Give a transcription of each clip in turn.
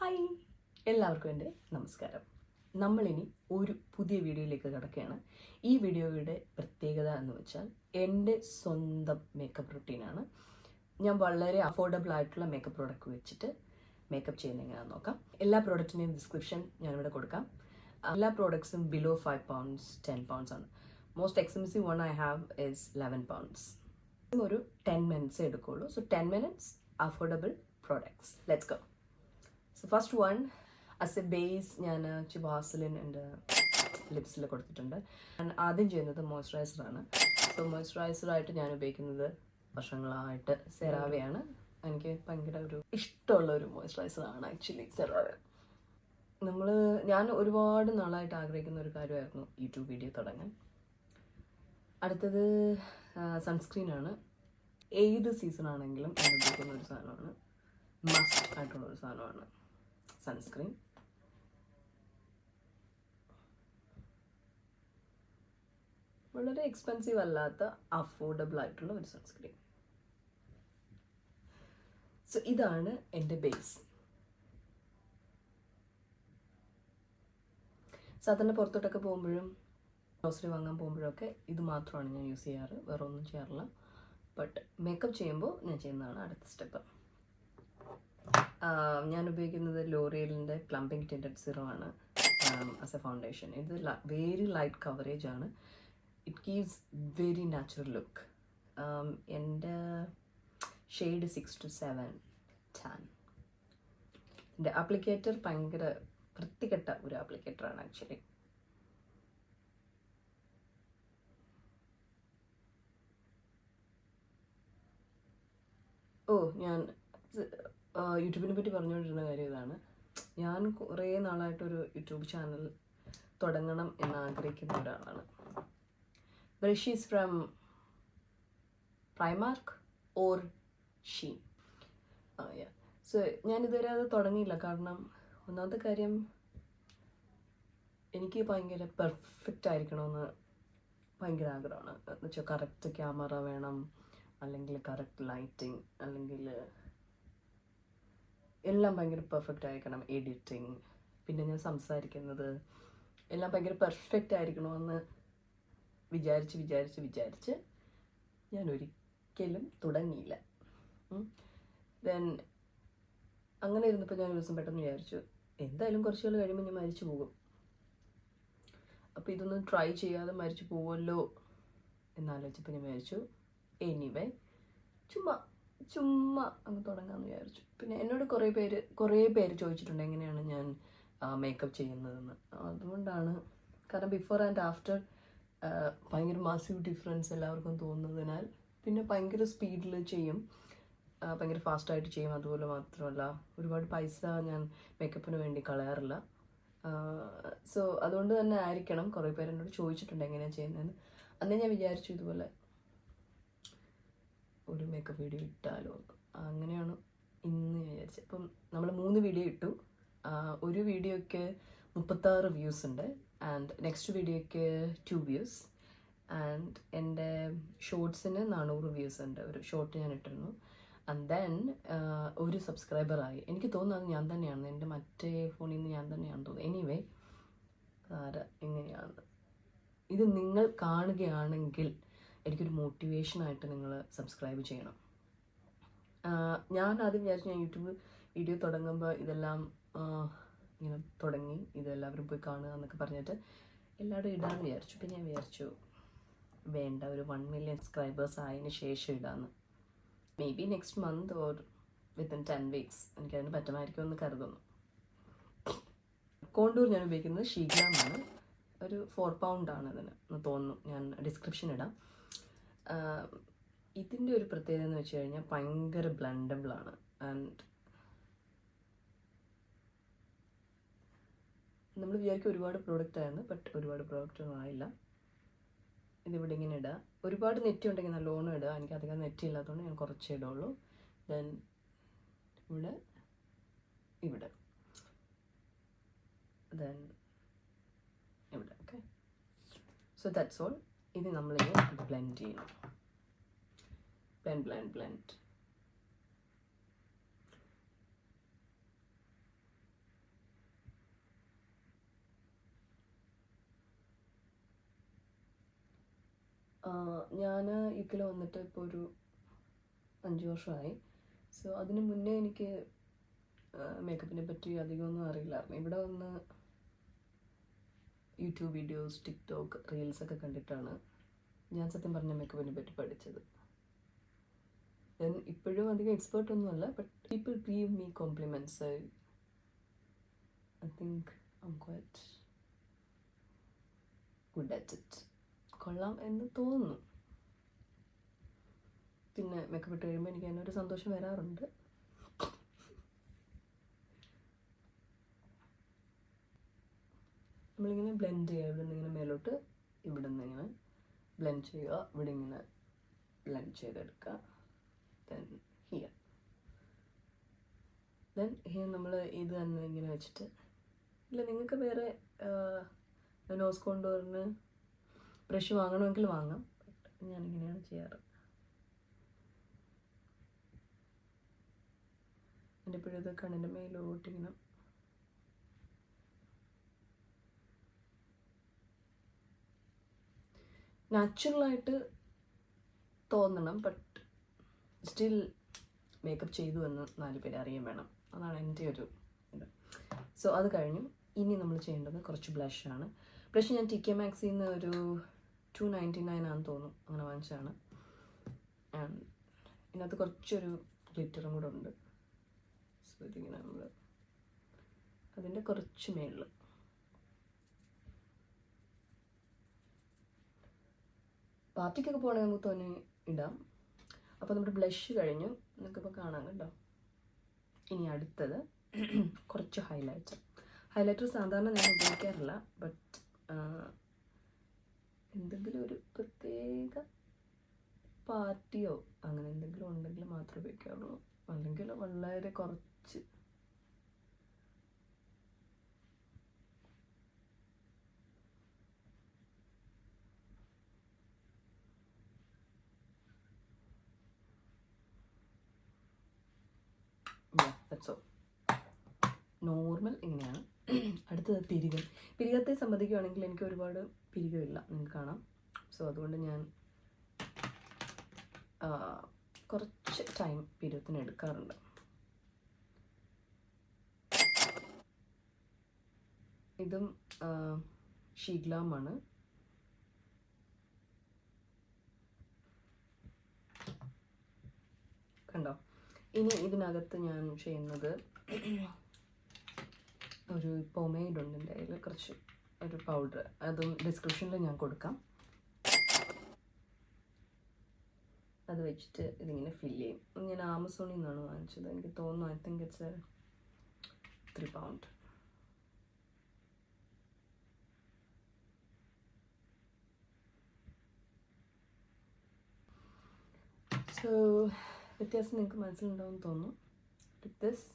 Hi, എല്ലാവർക്കും എൻ്റെ നമസ്കാരം. നമ്മളിനി ഒരു പുതിയ വീഡിയോയിലേക്ക് കിടക്കുകയാണ്. ഈ വീഡിയോയുടെ പ്രത്യേകത എന്ന് വെച്ചാൽ എൻ്റെ സ്വന്തം മേക്കപ്പ് റുട്ടീനാണ്. ഞാൻ വളരെ അഫോർഡബിൾ ആയിട്ടുള്ള മേക്കപ്പ് പ്രോഡക്റ്റ് വെച്ചിട്ട് മേക്കപ്പ് ചെയ്യുന്നത് എങ്ങനെയാണെന്ന് നോക്കാം. എല്ലാ പ്രോഡക്റ്റിൻ്റെയും ഡിസ്ക്രിപ്ഷൻ ഞാനിവിടെ കൊടുക്കാം. എല്ലാ പ്രോഡക്ട്സും ബിലോ 5 pounds 10 pounds ആണ്. Most expensive one I have is 11 pounds. ഒരു 10 minutes എടുക്കുള്ളൂ. So 10 minutes affordable products. Let's go. So first one, as A base ഞാൻ വാസലിൻ എൻ്റെ ലിപ്സിൽ കൊടുത്തിട്ടുണ്ട്. ഞാൻ ആദ്യം ചെയ്യുന്നത് മോയ്സ്ചറൈസറാണ്. സോ മോയ്സ്ചറൈസറായിട്ട് ഞാൻ ഉപയോഗിക്കുന്നത് വർഷങ്ങളായിട്ട് സെറാവയാണ്. എനിക്ക് ഭയങ്കര ഒരു ഇഷ്ടമുള്ള ഒരു മോയ്സ്ചറൈസറാണ് ആക്ച്വലി സെറാവ. ഞാൻ ഒരുപാട് നാളായിട്ട് ആഗ്രഹിക്കുന്ന ഒരു കാര്യമായിരുന്നു യൂട്യൂബ് വീഡിയോ തുടങ്ങാൻ. അടുത്തത് സൺസ്ക്രീനാണ്. ഏത് സീസൺ ആണെങ്കിലും ഞാൻ ഉപയോഗിക്കുന്ന ഒരു സാധനമാണ്, മസ്റ്റ് ആയിട്ടുള്ള ഒരു സാധനമാണ് സൺസ്ക്രീൻ. വളരെ എക്സ്പെൻസീവ് അല്ലാത്ത അഫോർഡബിൾ ആയിട്ടുള്ള ഒരു സൺസ്ക്രീൻ. സോ ഇതാണ് എൻ്റെ ബേസ്. സാധാരണ പുറത്തോട്ടൊക്കെ പോകുമ്പോഴും ഗ്രോസറി വാങ്ങാൻ പോകുമ്പോഴൊക്കെ ഇത് മാത്രമാണ് ഞാൻ യൂസ് ചെയ്യാറ്, വേറെ ഒന്നും ചെയ്യാറില്ല. ബട്ട് മേക്കപ്പ് ചെയ്യുമ്പോൾ ഞാൻ ചെയ്യുന്നതാണ് അടുത്ത സ്റ്റെപ്പ്. ഞാൻ ഉപയോഗിക്കുന്നത് ലോറിയലിൻ്റെ പ്ലംബിംഗ് ടിൻറ്റഡ് സിറം ആണ് ആസ് എ ഫൗണ്ടേഷൻ. ഇത് വെരി ലൈറ്റ് കവറേജ് ആണ്. It gives very natural look. എൻ്റെ ഷെയ്ഡ് 6 to 7 tan. എൻ്റെ ആപ്ലിക്കേറ്റർ ഭയങ്കര വൃത്തികെട്ട ഒരു ആപ്ലിക്കേറ്ററാണ് ആക്ച്വലി. ഞാൻ യൂട്യൂബിനെ പറ്റി പറഞ്ഞുകൊണ്ടിരുന്ന കാര്യം ഇതാണ്. ഞാൻ കുറേ നാളായിട്ടൊരു യൂട്യൂബ് ചാനൽ തുടങ്ങണം എന്ന് ആഗ്രഹിക്കുന്ന ഒരാളാണ്. Brush is from Primark or Shein. So ഞാനിതുവരെ അത് തുടങ്ങിയില്ല. കാരണം ഒന്നാമത്തെ കാര്യം, എനിക്ക് ഭയങ്കര പെർഫെക്റ്റ് ആയിരിക്കണമെന്ന് ഭയങ്കര ആഗ്രഹമാണ്. എന്ന് വെച്ചാൽ കറക്റ്റ് ക്യാമറ വേണം, അല്ലെങ്കിൽ കറക്റ്റ് ലൈറ്റിങ്, അല്ലെങ്കിൽ എല്ലാം ഭയങ്കര പെർഫെക്റ്റ് ആയിരിക്കണം. എഡിറ്റിങ്, പിന്നെ ഞാൻ സംസാരിക്കുന്നത് എല്ലാം ഭയങ്കര പെർഫെക്റ്റ് ആയിരിക്കണമെന്ന് വിചാരിച്ച് ഞാൻ ഒരിക്കലും തുടങ്ങിയില്ല. ദെൻ അങ്ങനെ ഇരുന്നപ്പോൾ ഞാൻ ഒരു ദിവസം പെട്ടെന്ന് വിചാരിച്ചു, എന്തായാലും കുറച്ച് നാൾ കഴിയുമ്പോൾ ഞാൻ മരിച്ചു പോകും. അപ്പോൾ ഇതൊന്നും ട്രൈ ചെയ്യാതെ മരിച്ചു പോകുമല്ലോ എന്നാലോചിച്ചപ്പോൾ ഞാൻ വിചാരിച്ചു എനിവേ ചുമ്മാ അങ്ങ് തുടങ്ങാമെന്ന് വിചാരിച്ചു. പിന്നെ എന്നോട് കുറേ പേര് ചോദിച്ചിട്ടുണ്ട് എങ്ങനെയാണ് ഞാൻ മേക്കപ്പ് ചെയ്യുന്നതെന്ന്. അതുകൊണ്ടാണ്, കാരണം ബിഫോർ ആൻഡ് ആഫ്റ്റർ ഭയങ്കര മാസീവ് ഡിഫറൻസ് എല്ലാവർക്കും തോന്നുന്നതിനാൽ പിന്നെ ഭയങ്കര സ്പീഡിൽ ചെയ്യും, ഭയങ്കര ഫാസ്റ്റായിട്ട് ചെയ്യും. അതുപോലെ മാത്രമല്ല, ഒരുപാട് പൈസ ഞാൻ മേക്കപ്പിന് വേണ്ടി കളയാറില്ല. സോ അതുകൊണ്ട് തന്നെ ആയിരിക്കണം കുറേ പേര് എന്നോട് ചോദിച്ചിട്ടുണ്ട് എങ്ങനെയാണ് ചെയ്യുന്നതെന്ന്. അന്നേ ഞാൻ വിചാരിച്ചു ഇതുപോലെ ഒരു മേക്കപ്പ് വീഡിയോ ഇട്ടാലോ. അങ്ങനെയാണ് ഇന്ന് വിചാരിച്ചത്. അപ്പം നമ്മൾ 3 വീഡിയോ ഇട്ടു. ഒരു വീഡിയോയ്ക്ക് 36 വ്യൂസ് ഉണ്ട്, ആൻഡ് നെക്സ്റ്റ് വീഡിയോയ്ക്ക് 2 വ്യൂസ്, ആൻഡ് എൻ്റെ ഷോർട്സിന് 400 വ്യൂസ് ഉണ്ട്. ഒരു ഷോർട്ട് ഞാൻ ഇട്ടിരുന്നു. ആൻഡ് ദെൻ ഒരു സബ്സ്ക്രൈബറായി. എനിക്ക് തോന്നുന്നത് ഞാൻ തന്നെയാണ്, എൻ്റെ മറ്റേ ഫോണിൽ നിന്ന് ഞാൻ തന്നെയാണെന്ന് തോന്നുന്നു. എനിവേ എങ്ങനെയാണ് ഇത് നിങ്ങൾ കാണുകയാണെങ്കിൽ എനിക്കൊരു മോട്ടിവേഷനായിട്ട് നിങ്ങൾ സബ്സ്ക്രൈബ് ചെയ്യണം. ഞാൻ ആദ്യം വിചാരിച്ചു ഞാൻ യൂട്യൂബ് വീഡിയോ തുടങ്ങുമ്പോൾ ഇതെല്ലാം ഇങ്ങനെ തുടങ്ങി ഇതെല്ലാവരും പോയി കാണുക എന്നൊക്കെ പറഞ്ഞിട്ട് എല്ലാവരും ഇടാമെന്ന് വിചാരിച്ചു. പിന്നെ ഞാൻ വിചാരിച്ചു വേണ്ട, ഒരു 1 million സബ്സ്ക്രൈബേഴ്സ് ആയതിന് ശേഷം ഇടാമെന്ന്. Maybe next month or within 10 weeks എനിക്കതിന് പറ്റുമായിരിക്കുമെന്ന് കരുതുന്നു. കോണ്ടൂർ ഞാൻ ഉപയോഗിക്കുന്നത് ഷീഗ്രാമാണ്. ഒരു 4 pound ആണ് ഇതിന് എന്ന് തോന്നുന്നു. ഞാൻ ഡിസ്ക്രിപ്ഷൻ ഇടാം. ഇതിൻ്റെ ഒരു പ്രത്യേകത എന്ന് വെച്ച് കഴിഞ്ഞാൽ ഭയങ്കര ബ്ലെൻഡബിളാണ്. ആൻഡ് നമ്മൾ വിചാരിക്കും ഒരുപാട് പ്രോഡക്റ്റ് ആയിരുന്നു, ബട്ട് ഒരുപാട് പ്രോഡക്റ്റൊന്നും ആയില്ല. ഇതിവിടെ ഇങ്ങനെ ഇടുക. ഒരുപാട് നെറ്റ് ഉണ്ടെങ്കിൽ നല്ലോണം ഇടുക. എനിക്ക് അധികം നെറ്റ് ഇല്ലാത്തതുകൊണ്ട് ഞാൻ കുറച്ചേ ഇടുള്ളൂ. ദെൻ ഇവിടെ ദെൻ ഇവിടെ. Okay, so that's all. ഇത് നമ്മളിങ്ങനെ ബ്ലെൻഡ് ചെയ്യണം. ബ്ലെൻഡ്. ഞാൻ യുകെയിൽ വന്നിട്ട് ഇപ്പോൾ ഒരു 5 വർഷമായി. സോ അതിന് മുന്നേ എനിക്ക് മേക്കപ്പിനെ പറ്റി അധികമൊന്നും അറിയില്ലായിരുന്നു. ഇവിടെ വന്ന് യൂട്യൂബ് വീഡിയോസ്, ടിക്ടോക്ക്, റീൽസൊക്കെ കണ്ടിട്ടാണ് ഞാൻ സത്യം പറഞ്ഞ മേക്കപ്പിനെ പറ്റി പഠിച്ചത്. ഞാൻ ഇപ്പോഴും അധികം എക്സ്പേർട്ടൊന്നുമല്ല, but people give me compliments. I think I'm quite good at it. കൊള്ളാം എന്ന് തോന്നുന്നു. പിന്നെ മേക്കപ്പ് ഇട്ട് കഴിയുമ്പോൾ എനിക്ക് അതിനൊരു സന്തോഷം വരാറുണ്ട്. നമ്മളിങ്ങനെ ബ്ലെൻഡ് ചെയ്യുക. ഇവിടെ നിന്ന് ഇങ്ങനെ മേലോട്ട്, ഇവിടെ നിന്ന് ഇങ്ങനെ ബ്ലെൻഡ് ചെയ്യുക, ഇവിടെ ഇങ്ങനെ ബ്ലെൻഡ് ചെയ്തെടുക്കുക. ദെൻ ഹിയർ നമ്മൾ ഇത് തന്നെ ഇങ്ങനെ വെച്ചിട്ട്, ഇല്ല നിങ്ങൾക്ക് വേറെ നോസ് കോണ്ടൂറിന് ബ്രഷ് വാങ്ങണമെങ്കിൽ വാങ്ങാം. ഞാനിങ്ങനെയാണ് ചെയ്യാറ്. എൻ്റെ ഇപ്പോഴും ഇത് കണ്ണിൻ്റെ മേലോട്ടിങ്ങനെ നാച്ചുറലായിട്ട് തോന്നണം, ബട്ട് സ്റ്റിൽ മേക്കപ്പ് ചെയ്തു എന്ന് 4 പേര് അറിയാൻ വേണം. അതാണ് എൻ്റെ ഒരു ഇത്. സോ അത് കഴിഞ്ഞു. ഇനി നമ്മൾ ചെയ്യേണ്ടത് കുറച്ച് ബ്ലഷാണ്. ബ്ലഷ് ഞാൻ TK Maxxയിൽ നിന്ന് ഒരു 299 ആണെന്ന് തോന്നുന്നു, അങ്ങനെ വാങ്ങിച്ചതാണ്. ആൻഡ് ഇതിനകത്ത് കുറച്ചൊരു ഗ്ലിറ്ററും കൂടെ ഉണ്ട്. സോ ഇതിങ്ങനെ നമ്മൾ അതിൻ്റെ കുറച്ച് മേളിൽ പാർട്ടിക്കൊക്കെ പോകണമെങ്കിൽ നമുക്ക് തോന്നി ഇടാം. അപ്പോൾ നമ്മുടെ ബ്ലഷ് കഴിഞ്ഞു, നിങ്ങൾക്കിപ്പോൾ കാണാം കേട്ടോ. ഇനി അടുത്തത് കുറച്ച് ഹൈലൈറ്റർ സാധാരണ ഞാൻ ഉപയോഗിക്കാറില്ല, ബട്ട് എന്തെങ്കിലും ഒരു പ്രത്യേക പാർട്ടിയോ അങ്ങനെ എന്തെങ്കിലും ഉണ്ടെങ്കിൽ മാത്രമേ ഉപയോഗിക്കാറുള്ളൂ. അല്ലെങ്കിൽ വളരെ കുറച്ച്. നോർമൽ ഇങ്ങനെയാണ്. അടുത്തത് പിരികത്തെ സംബന്ധിക്കുകയാണെങ്കിൽ എനിക്ക് ഒരുപാട് പിരികമില്ല, നിങ്ങൾക്ക് കാണാം. സോ അതുകൊണ്ട് ഞാൻ കുറച്ച് ടൈം പിരികത്തിന് എടുക്കാറുണ്ട്. ഇതും ഷീഗ്ലാമാണ്. കണ്ടോ? ഇനി ഇതിനകത്ത് ഞാൻ ചെയ്യുന്നത് ഒരു പൊമേഡ് ഉണ്ട് എൻ്റെ കയ്യിൽ, കുറച്ച് ഒരു പൗഡർ. അതും ഡിസ്ക്രിപ്ഷനിൽ ഞാൻ കൊടുക്കാം. അത് വെച്ചിട്ട് ഇതിങ്ങനെ ഫില്ല് ചെയ്യും. ഞാൻ ആമസോണിൽ നിന്നാണ് വാങ്ങിച്ചത്. എനിക്ക് തോന്നുന്നു, I think it's 3 pound. So വ്യത്യാസം നിങ്ങൾക്ക് മനസ്സിലുണ്ടാവുമെന്ന് തോന്നുന്നു. Look this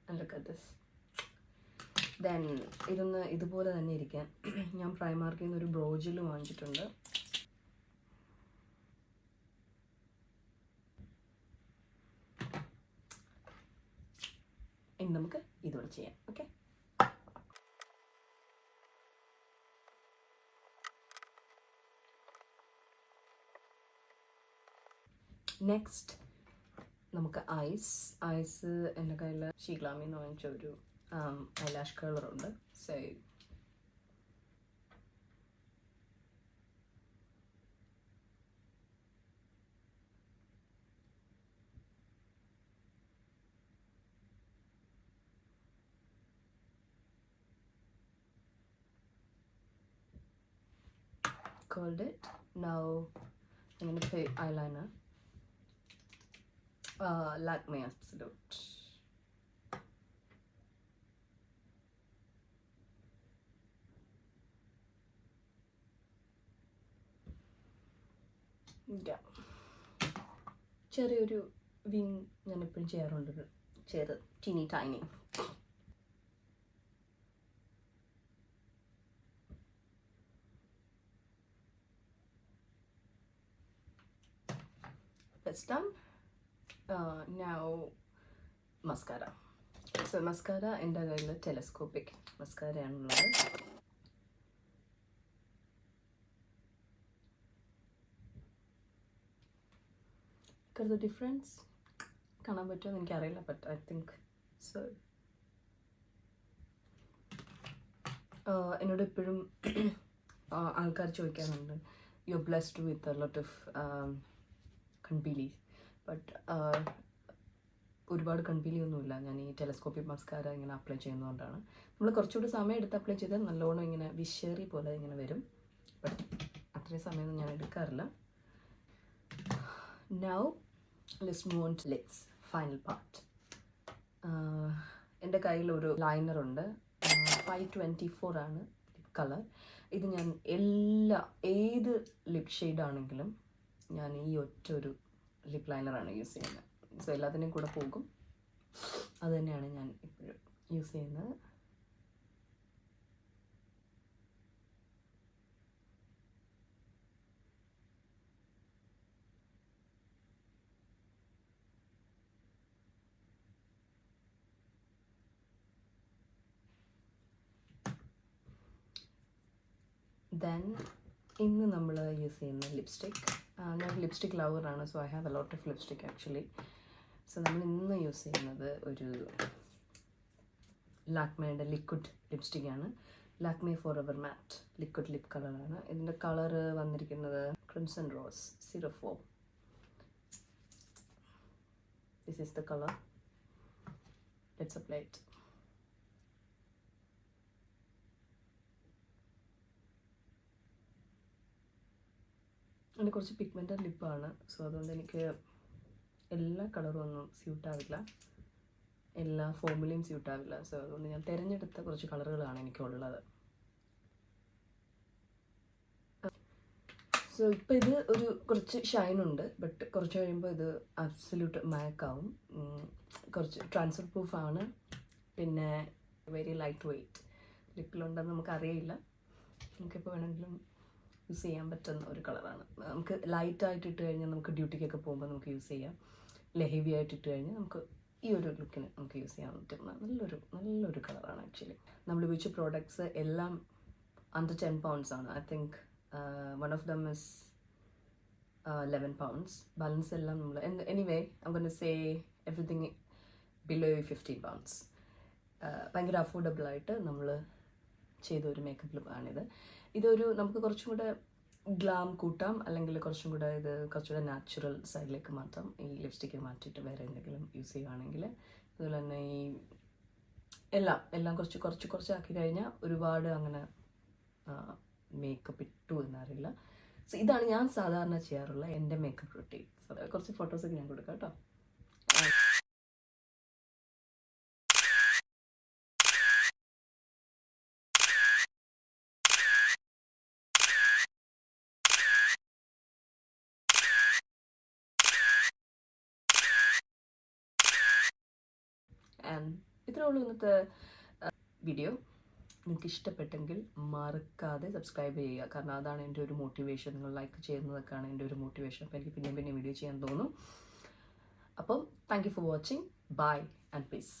and look at this. Then ഇതൊന്ന് ഇതുപോലെ തന്നെ ഇരിക്കാൻ ഞാൻ പ്രൈമാർക്കിൽ നിന്ന് ഒരു ബ്രോജിൽ വാങ്ങിച്ചിട്ടുണ്ട്. ഇനി നമുക്ക് ഇതുകൂടെ ചെയ്യാം. ഓക്കെ, നെക്സ്റ്റ് നമുക്ക് ഐസ് എൻ്റെ കയ്യിൽ ഷീഗ്ലാമിൽ നിന്ന് വാങ്ങിച്ച ഒരു ഐലാഷ് കളറുണ്ട്. So called it. Now I'm going to put eyeliner. Lakme Absolute. Yeah. ചെറിയൊരു വിങ് ഞാൻ എപ്പോഴും ചെയ്യാറുണ്ട്, Tini tiny. It's done. Now mascara. So mascara എൻ്റെ കയ്യിൽ ടെലസ്കോപ്പിക് മസ്കാരയാണുള്ളത്. ദ ഡിഫറൻസ് കാണാൻ പറ്റുമോ എന്ന് എനിക്കറിയില്ല, ബട്ട് ഐ തിങ്ക് സോ. എന്നോട് എപ്പോഴും ആൾക്കാർ ചോദിക്കാറുണ്ട്, you are blessed with a lot of കൺപീലീസ്. ബട്ട് ഒരുപാട് കൺപീലിയൊന്നുമില്ല. ഞാൻ ഈ ടെലസ്കോപ്പിക് മസ്കാര ഇങ്ങനെ അപ്ലൈ ചെയ്യുന്നതുകൊണ്ടാണ്. നമ്മൾ കുറച്ചുകൂടി സമയം എടുത്ത് അപ്ലൈ ചെയ്താൽ നല്ലോണം ഇങ്ങനെ വിഷറി പോലെ ഇങ്ങനെ വരും. ബട്ട് അത്രയും സമയമൊന്നും ഞാൻ എടുക്കാറില്ല. Now let's move on to lips, final part. എൻ്റെ കയ്യിലൊരു ലൈനറുണ്ട്, 524 ആണ് ലിപ് കളർ. ഇത് ഞാൻ ഏത് ലിപ് ഷെയ്ഡാണെങ്കിലും ഞാൻ ഈ ഒറ്റ ഒരു ലിപ് ലൈനറാണ് യൂസ് ചെയ്യുന്നത്. സോ എല്ലാത്തിനും കൂടെ പോകും. അത് തന്നെയാണ് ഞാൻ ഇപ്പോഴും യൂസ് ചെയ്യുന്നത്. ദെൻ ഇന്ന് നമ്മൾ യൂസ് ചെയ്യുന്ന ലിപ്സ്റ്റിക്, ഞാൻ ലിപ്സ്റ്റിക് ലവറാണ്. So I have a lot of lipstick actually. So നമ്മൾ ഇന്ന് യൂസ് ചെയ്യുന്നത് ഒരു ലാക്മേയുടെ ലിക്വിഡ് ലിപ്സ്റ്റിക്കാണ്. Lakme forever matte liquid lip കളറാണ്. ഇതിൻ്റെ കളറ് വന്നിരിക്കുന്നത് crimson rose 04. This is the colour. Let's apply it. എൻ്റെ കുറച്ച് പിഗ്മെൻറ്റഡ് ലിപ്പാണ്. സോ അതുകൊണ്ട് എനിക്ക് എല്ലാ കളറും ഒന്നും സ്യൂട്ടാവില്ല, എല്ലാ ഫോമുലയും സ്യൂട്ടാവില്ല. സോ അതുകൊണ്ട് ഞാൻ തിരഞ്ഞെടുത്ത കുറച്ച് കളറുകളാണ് എനിക്കുള്ളത്. സോ ഇപ്പോൾ ഇത് ഒരു കുറച്ച് ഷൈനുണ്ട്, ബട്ട് കുറച്ച് കഴിയുമ്പോൾ ഇത് അബ്സല്യൂട്ട് മാക്കാവും. കുറച്ച് ട്രാൻസ്ഫർ പ്രൂഫാണ്, പിന്നെ വെരി ലൈറ്റ് വെയ്റ്റ് ലിപ്പിലുണ്ടെന്ന് നമുക്കറിയില്ല. നമുക്കിപ്പോൾ വേണമെങ്കിലും യൂസ് ചെയ്യാൻ പറ്റുന്ന ഒരു കളറാണ്. നമുക്ക് ലൈറ്റായിട്ട് ഇട്ട് കഴിഞ്ഞാൽ നമുക്ക് ഡ്യൂട്ടിക്കൊക്കെ പോകുമ്പോൾ നമുക്ക് യൂസ് ചെയ്യാം. ഹെവി ആയിട്ട് ഇട്ട് കഴിഞ്ഞാൽ നമുക്ക് ഈ ഒരു ലുക്കിന് നമുക്ക് യൂസ് ചെയ്യാൻ പറ്റുന്ന നല്ലൊരു കളറാണ് ആക്ച്വലി. നമ്മൾ ഉപയോഗിച്ച പ്രോഡക്ട്സ് എല്ലാം അണ്ടർ 10 pounds ആണ്. I think one of them is 11 pounds. Balance എല്ലാം നമ്മൾ anyway I gonna say everything below 15 pounds. ഭയങ്കര അഫോർഡബിളായിട്ട് നമ്മൾ ചെയ്ത ഒരു മേക്കപ്പ് ലുക്കാണിത്. ഇതൊരു നമുക്ക് കുറച്ചും കൂടെ ഗ്ലാം കൂട്ടാം, അല്ലെങ്കിൽ കുറച്ചും കൂടെ ഇത് കുറച്ചുകൂടെ നാച്ചുറൽ സൈഡിലേക്ക് മാറ്റാം. ഈ ലിപ്സ്റ്റിക്ക് മാറ്റിയിട്ട് വേറെ എന്തെങ്കിലും യൂസ് ചെയ്യുകയാണെങ്കിൽ. അതുപോലെ തന്നെ ഈ എല്ലാം കുറച്ചാക്കി കഴിഞ്ഞാൽ ഒരുപാട് അങ്ങനെ മേക്കപ്പ് ഇട്ടു എന്നറിയില്ല. സോ ഇതാണ് ഞാൻ സാധാരണ ചെയ്യാറുള്ള എൻ്റെ മേക്കപ്പ് റൊട്ടീൻ. കുറച്ച് ഫോട്ടോസൊക്കെ ഞാൻ കൊടുക്കാം കേട്ടോ. ഇത്രേ ഉള്ളൂ ഇന്നത്തെ വീഡിയോ. നിങ്ങൾക്ക് ഇഷ്ടപ്പെട്ടെങ്കിൽ മറക്കാതെ സബ്സ്ക്രൈബ് ചെയ്യുക, കാരണം അതാണ് എൻ്റെ ഒരു മോട്ടിവേഷൻ. നിങ്ങൾ ലൈക്ക് ചെയ്യുന്നതൊക്കെയാണ് എൻ്റെ ഒരു മോട്ടിവേഷൻ. അപ്പോൾ എനിക്ക് പിന്നെ വീഡിയോ ചെയ്യാൻ തോന്നും. അപ്പം thank you for watching. Bye and piece.